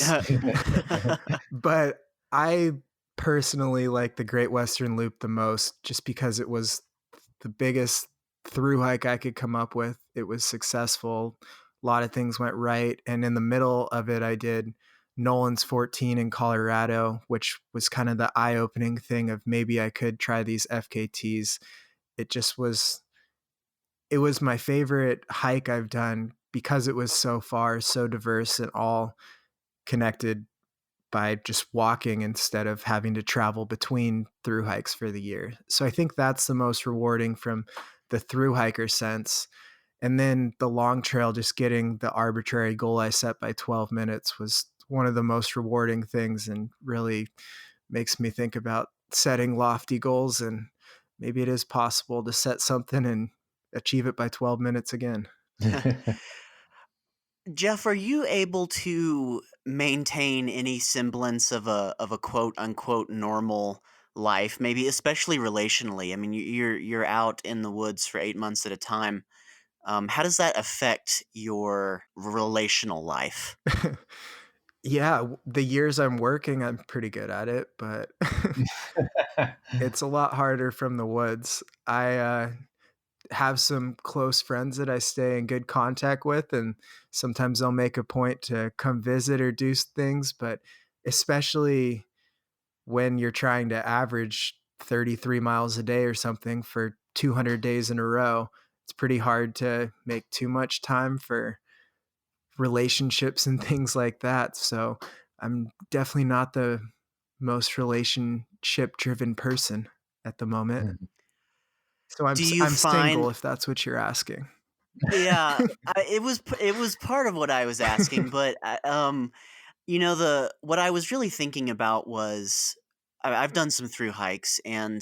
But I personally like the Great Western Loop the most, just because it was the biggest through hike I could come up with. It was successful. A lot of things went right. And in the middle of it, I did Nolan's 14 in Colorado, which was kind of the eye opening thing of maybe I could try these FKTs. It just it was my favorite hike I've done because it was so far, so diverse, and all connected by just walking instead of having to travel between through hikes for the year. So I think that's the most rewarding from the through hiker sense. And then the long trail, just getting the arbitrary goal I set by 12 minutes was one of the most rewarding things, and really makes me think about setting lofty goals, and maybe it is possible to set something and achieve it by 12 minutes again. Jeff, are you able to maintain any semblance of a quote unquote normal life, maybe especially relationally? I mean, you're out in the woods for 8 months at a time. How does that affect your relational life? Yeah, the years I'm working, I'm pretty good at it, but it's a lot harder from the woods. I have some close friends that I stay in good contact with, and sometimes they'll make a point to come visit or do things, but especially when you're trying to average 33 miles a day or something for 200 days in a row, it's pretty hard to make too much time for relationships and things like that. So I'm definitely not the most relationship driven person at the moment. So Do you I'm single, find if that's what you're asking. Yeah, it was part of what I was asking, but the what I was really thinking about was I've done some through hikes, and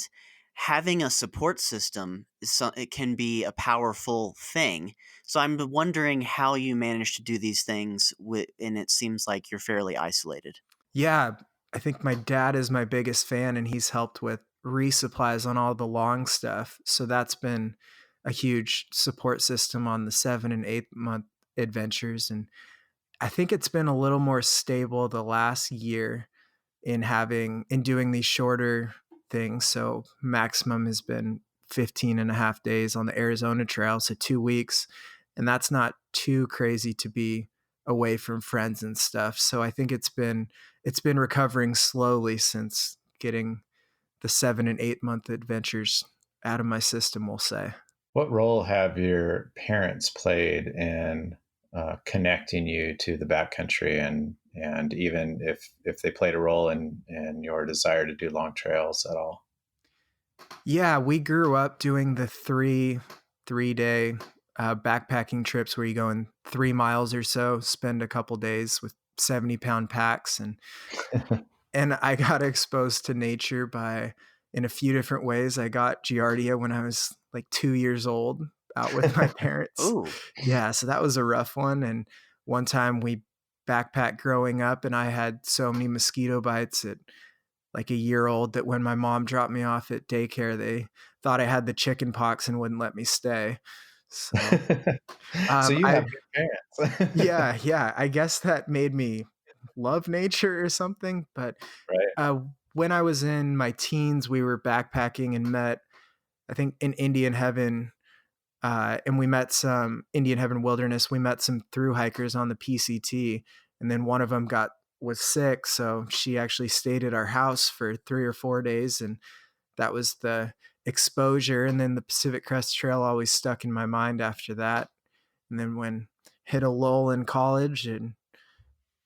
having a support system it can be a powerful thing. So I'm wondering how you manage to do these things and it seems like you're fairly isolated. Yeah, I think my dad is my biggest fan, and he's helped with resupplies on all the long stuff. So that's been a huge support system on the 7 and 8 month adventures. And I think it's been a little more stable the last year in doing these shorter things. So maximum has been 15 and a half days on the Arizona trail, so 2 weeks. And that's not too crazy to be away from friends and stuff. So I think it's been recovering slowly since getting the 7 and 8 month adventures out of my system, we'll say. What role have your parents played in connecting you to the backcountry, and even if they played a role in your desire to do long trails at all? Yeah, we grew up doing the three day backpacking trips where you go in 3 miles or so, spend a couple days with 70-pound packs, and I got exposed to nature by in a few different ways. I got giardia when I was like 2 years old, out with my parents. Ooh. Yeah, so that was a rough one. And one time we backpacked growing up, and I had so many mosquito bites at like a year old that when my mom dropped me off at daycare, they thought I had the chicken pox and wouldn't let me stay. So So you have I good parents. yeah, I guess that made me love nature or something. But Right. uh, when I was in my teens, we were backpacking and met, I think, in Indian Heaven, and we met some Indian Heaven Wilderness. We met some through hikers on the PCT, and then one of them was sick, so she actually stayed at our house for 3 or 4 days, and that was the exposure. And then the Pacific Crest Trail always stuck in my mind after that. And then when hit a lull in college and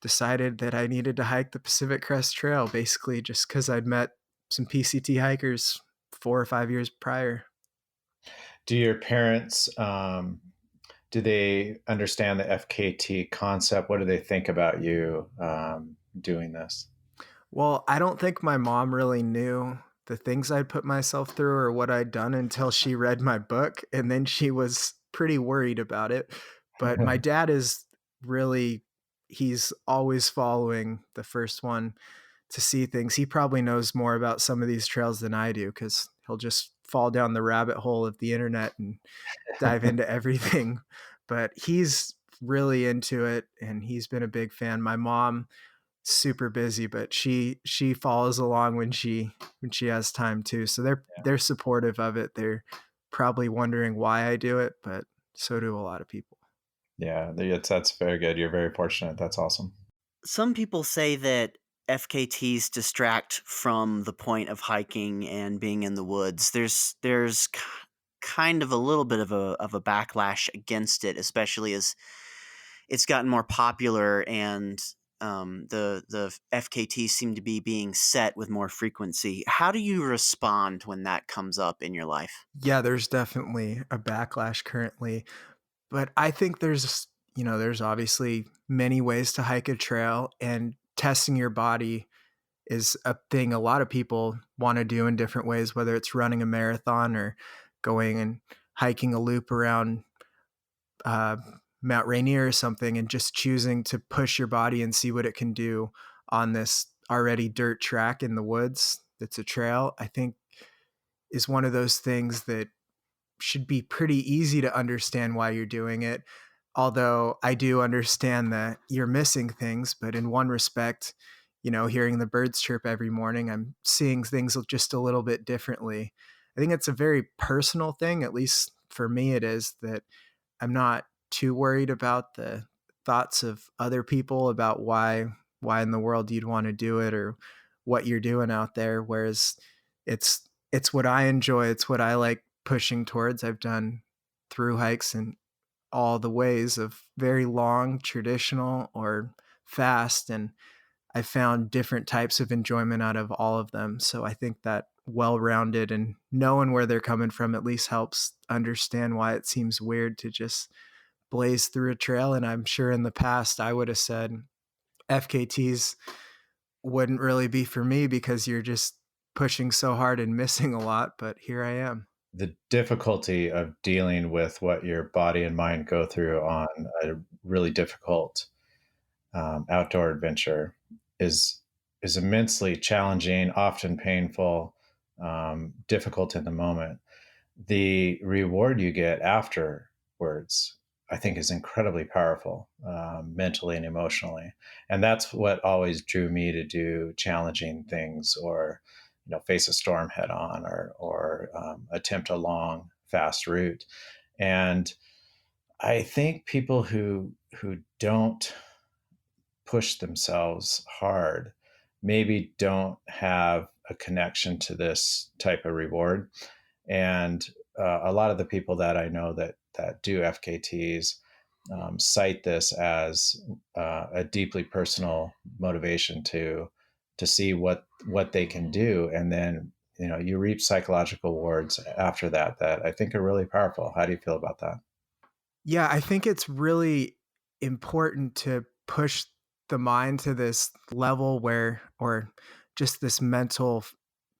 decided that I needed to hike the Pacific Crest Trail, basically just because I'd met some PCT hikers 4 or 5 years prior. Do your parents do they understand the FKT concept? What do they think about you doing this? Well, I don't think my mom really knew the things I'd put myself through or what I'd done until she read my book, and then she was pretty worried about it. But my dad is really, he's always following the first one to see things. He probably knows more about some of these trails than I do because he'll just fall down the rabbit hole of the internet and dive into everything. But he's really into it, and he's been a big fan. My mom, super busy, but she follows along when she has time too. So they're supportive of it. They're probably wondering why I do it, but so do a lot of people. Yeah, that's very good. You're very fortunate. That's awesome. Some people say that FKTs distract from the point of hiking and being in the woods. There's kind of a little bit of a backlash against it, especially as it's gotten more popular and the FKTs seem to be being set with more frequency. How do you respond when that comes up in your life? Yeah, there's definitely a backlash currently, but I think there's obviously many ways to hike a trail, and testing your body is a thing a lot of people want to do in different ways, whether it's running a marathon or going and hiking a loop around uh, Mount Rainier or something, and just choosing to push your body and see what it can do on this already dirt track in the woods that's a trail, I think is one of those things that should be pretty easy to understand why you're doing it. Although I do understand that you're missing things, but in one respect, hearing the birds chirp every morning, I'm seeing things just a little bit differently. I think it's a very personal thing, at least for me, it is that I'm not too worried about the thoughts of other people about why in the world you'd want to do it or what you're doing out there. Whereas it's what I enjoy, it's what I like pushing towards. I've done through hikes in all the ways of very long, traditional, or fast, and I found different types of enjoyment out of all of them. So I think that well-rounded and knowing where they're coming from at least helps understand why it seems weird to just blaze through a trail. And I'm sure in the past I would have said FKTs wouldn't really be for me because you're just pushing so hard and missing a lot, but here I am. The difficulty of dealing with what your body and mind go through on a really difficult outdoor adventure is is immensely challenging, often painful, difficult in the moment. The reward you get afterwards, I think, is incredibly powerful, mentally and emotionally, and that's what always drew me to do challenging things, or face a storm head on, or attempt a long, fast route. And I think people who don't push themselves hard maybe don't have a connection to this type of reward. And a lot of the people that I know that do FKTs cite this as a deeply personal motivation to see what they can do, and then you reap psychological rewards after that I think are really powerful. How do you feel about that? Yeah, I think it's really important to push the mind to this level where, or just this mental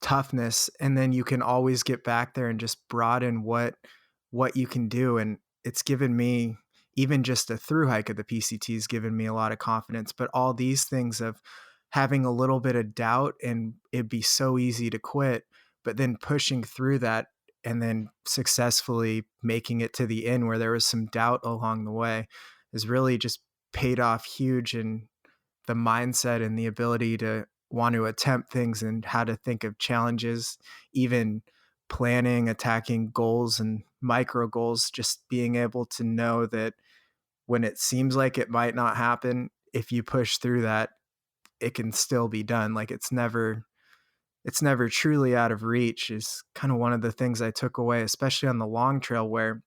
toughness, and then you can always get back there and just broaden what you can do. And it's given me, even just a through hike of the PCT has given me a lot of confidence. But all these things of having a little bit of doubt, and it'd be so easy to quit, but then pushing through that and then successfully making it to the end where there was some doubt along the way has really just paid off huge in the mindset and the ability to want to attempt things and how to think of challenges, even planning, attacking goals and micro goals, just being able to know that when it seems like it might not happen, if you push through that, it can still be done. Like it's never truly out of reach is kind of one of the things I took away, especially on the long trail, where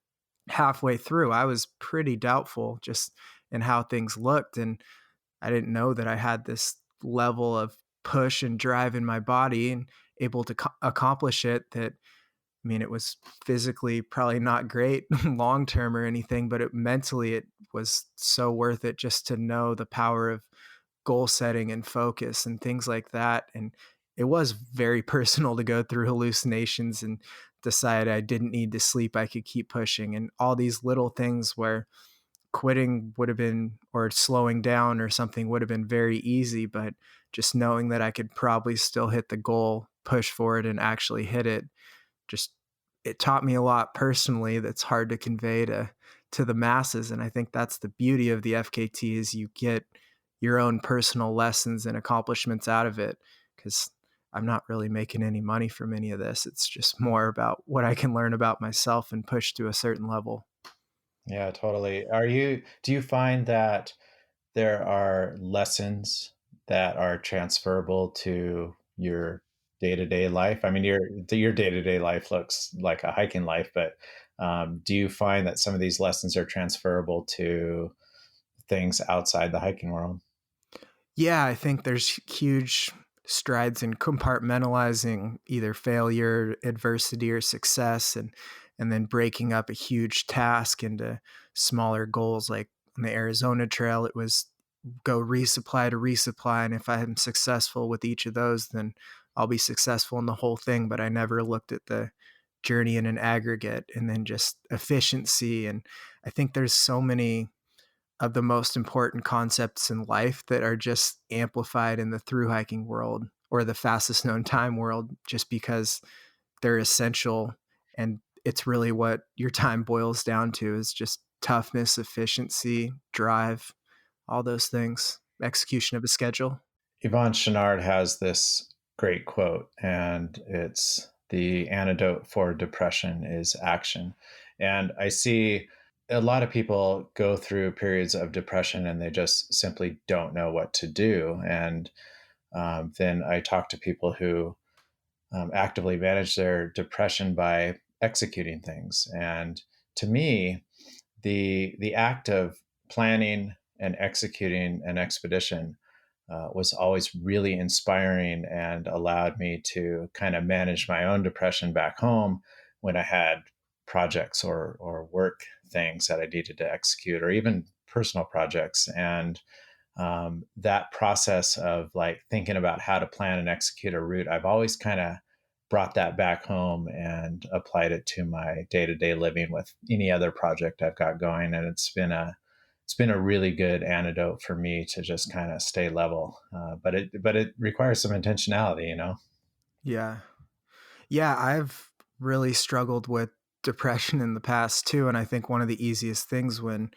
halfway through I was pretty doubtful just in how things looked. And I didn't know that I had this level of push and drive in my body and able to accomplish it. That, I mean, it was physically probably not great long term or anything, but mentally it was so worth it just to know the power of goal setting and focus and things like that. And it was very personal to go through hallucinations and decide I didn't need to sleep. I could keep pushing, and all these little things where quitting would have been, or slowing down or something would have been very easy. But just knowing that I could probably still hit the goal, push for it, and actually hit it, just, it taught me a lot personally that's hard to convey to the masses. And I think that's the beauty of the FKT is you get your own personal lessons and accomplishments out of it, because I'm not really making any money from any of this. It's just more about what I can learn about myself and push to a certain level. Yeah, totally. Do you find that there are lessons that are transferable to your day-to-day life? I mean, your day-to-day life looks like a hiking life, but do you find that some of these lessons are transferable to things outside the hiking world? Yeah, I think there's huge strides in compartmentalizing either failure, adversity, or success, and then breaking up a huge task into smaller goals. Like on the Arizona Trail, it was go resupply to resupply, and if I'm successful with each of those, then I'll be successful in the whole thing. But I never looked at the journey in an aggregate, and then just efficiency. And I think there's so many of the most important concepts in life that are just amplified in the through hiking world or the fastest known time world, just because they're essential. And it's really what your time boils down to is just toughness, efficiency, drive, all those things, execution of a schedule. Yvon Chouinard has this great quote, and it's the antidote for depression is action. And I see a lot of people go through periods of depression and they just simply don't know what to do. And then I talk to people who actively manage their depression by executing things. And to me, the act of planning and executing an expedition was always really inspiring and allowed me to kind of manage my own depression back home when I had projects or work things that I needed to execute, or even personal projects. And that process of like thinking about how to plan and execute a route, I've always kind of brought that back home and applied it to my day-to-day living with any other project I've got going. And it's been a really good antidote for me to just kind of stay level. But it requires some intentionality. Yeah. Yeah. I've really struggled with depression in the past too. And I think one of the easiest things when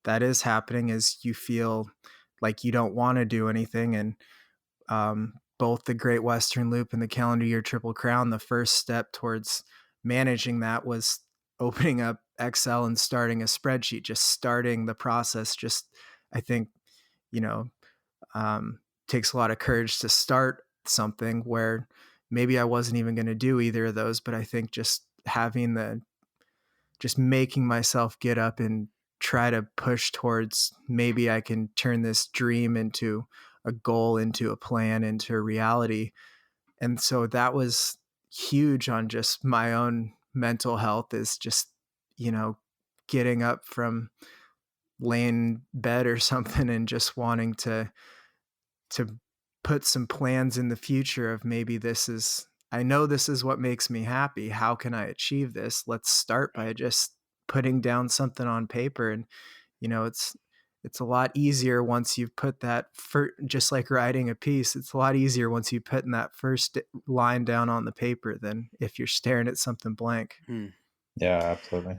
that is happening is you feel like you don't want to do anything. And both the Great Western Loop and the calendar year Triple Crown, the first step towards managing that was opening up Excel and starting a spreadsheet, just starting the process. Just, I think, you know, takes a lot of courage to start something where maybe I wasn't even going to do either of those. But I think just having the just making myself get up and try to push towards maybe I can turn this dream into a goal, into a plan, into a reality. And so that was huge on just my own mental health, is just, you know, getting up from laying in bed or something and just wanting to put some plans in the future of maybe I know this is what makes me happy. How can I achieve this? Let's start by just putting down something on paper. And, you know, it's a lot easier once you've put that just like writing a piece. It's a lot easier once you put in that first line down on the paper than if you're staring at something blank. Yeah, absolutely.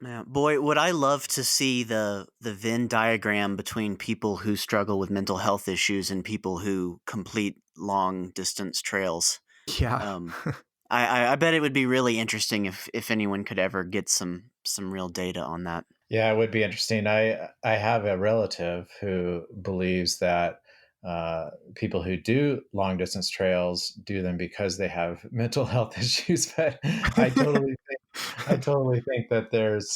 Yeah, boy, would I love to see the Venn diagram between people who struggle with mental health issues and people who complete long distance trails. Yeah. I bet it would be really interesting if anyone could ever get some real data on that. Yeah, it would be interesting. I have a relative who believes that people who do long distance trails do them because they have mental health issues. But I totally think that there's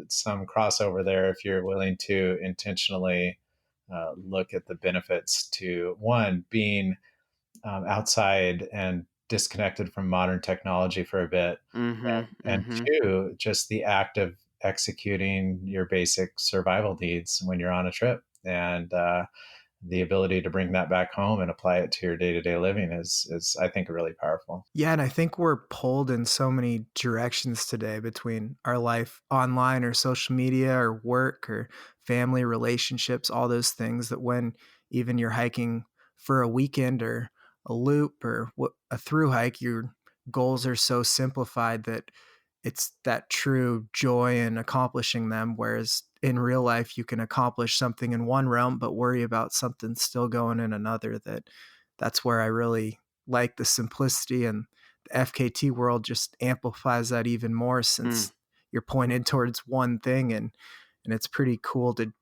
some crossover there if you're willing to intentionally look at the benefits to, one, being outside and disconnected from modern technology for a bit, and two, just the act of executing your basic survival needs when you're on a trip, and the ability to bring that back home and apply it to your day-to-day living is I think really powerful. Yeah, and I think we're pulled in so many directions today between our life online or social media or work or family relationships, all those things, that when even you're hiking for a weekend or a loop or a through hike, your goals are so simplified that it's that true joy in accomplishing them. Whereas in real life, you can accomplish something in one realm, but worry about something still going in another. That's where I really like the simplicity, and the FKT world just amplifies that even more, since you're pointed towards one thing, and it's pretty cool to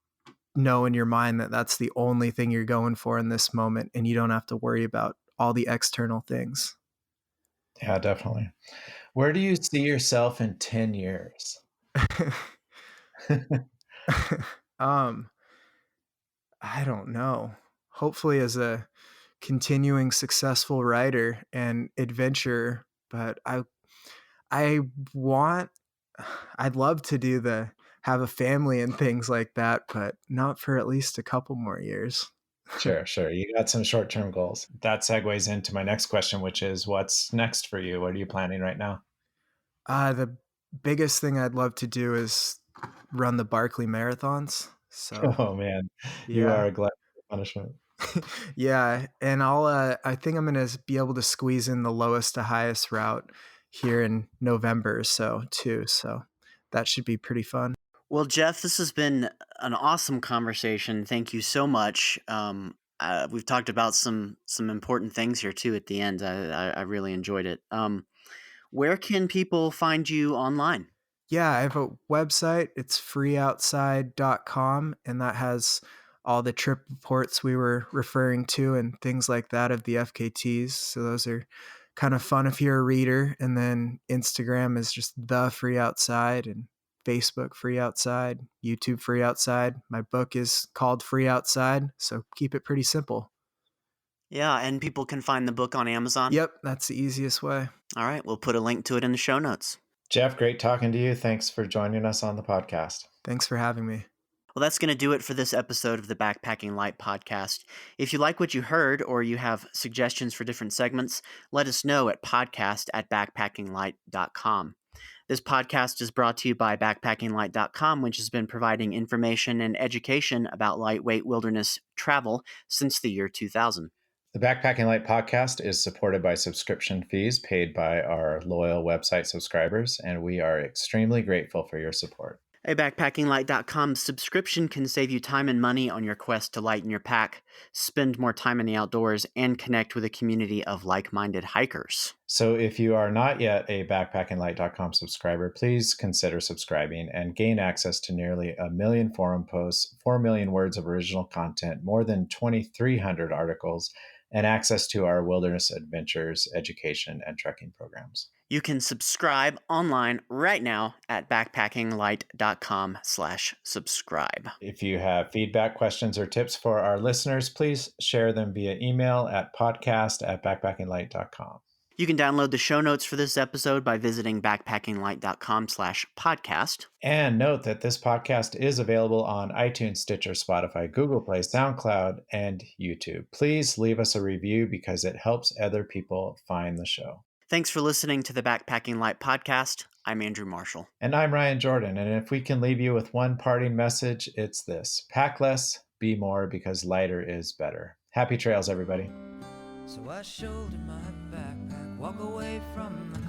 know in your mind that that's the only thing you're going for in this moment, and you don't have to worry about all the external things. Yeah, definitely. Where do you see yourself in 10 years? um I don't know. Hopefully as a continuing successful writer and adventurer, but I want I'd love to have a family and things like that, but not for at least a couple more years. Sure, sure. You got some short-term goals. That segues into my next question, which is what's next for you? What are you planning right now? The biggest thing I'd love to do is run the Barkley marathons. So, Oh man, you yeah. are a glutton for punishment. Yeah, and I think I'm gonna be able to squeeze in the lowest to highest route here in November or so too. So that should be pretty fun. Well, Jeff, this has been an awesome conversation. Thank you so much. We've talked about some important things here too at the end. I really enjoyed it. Where can people find you online? Yeah, I have a website. It's freeoutside.com, and that has all the trip reports we were referring to and things like that of the FKTs. So those are kind of fun if you're a reader. And then Instagram is just the Free Outside, and Facebook Free Outside, YouTube Free Outside. My book is called Free Outside, so keep it pretty simple. Yeah, and people can find the book on Amazon. Yep, that's the easiest way. All right, we'll put a link to it in the show notes. Jeff, great talking to you. Thanks for joining us on the podcast. Thanks for having me. Well, that's going to do it for this episode of the Backpacking Light podcast. If you like what you heard or you have suggestions for different segments, let us know at podcast@backpackinglight.com. This podcast is brought to you by backpackinglight.com, which has been providing information and education about lightweight wilderness travel since the year 2000. The Backpacking Light podcast is supported by subscription fees paid by our loyal website subscribers, and we are extremely grateful for your support. A backpackinglight.com subscription can save you time and money on your quest to lighten your pack, spend more time in the outdoors, and connect with a community of like-minded hikers. So if you are not yet a backpackinglight.com subscriber, please consider subscribing and gain access to nearly 1 million forum posts, 4 million words of original content, more than 2,300 articles, and access to our wilderness adventures, education, and trekking programs. You can subscribe online right now at backpackinglight.com/subscribe. If you have feedback, questions, or tips for our listeners, please share them via email at podcast@backpackinglight.com. You can download the show notes for this episode by visiting backpackinglight.com/podcast. And note that this podcast is available on iTunes, Stitcher, Spotify, Google Play, SoundCloud, and YouTube. Please leave us a review because it helps other people find the show. Thanks for listening to the Backpacking Light podcast. I'm Andrew Marshall. And I'm Ryan Jordan. And if we can leave you with one parting message, it's this: pack less, be more, because lighter is better. Happy trails, everybody. So I shoulder my backpack, walk away from the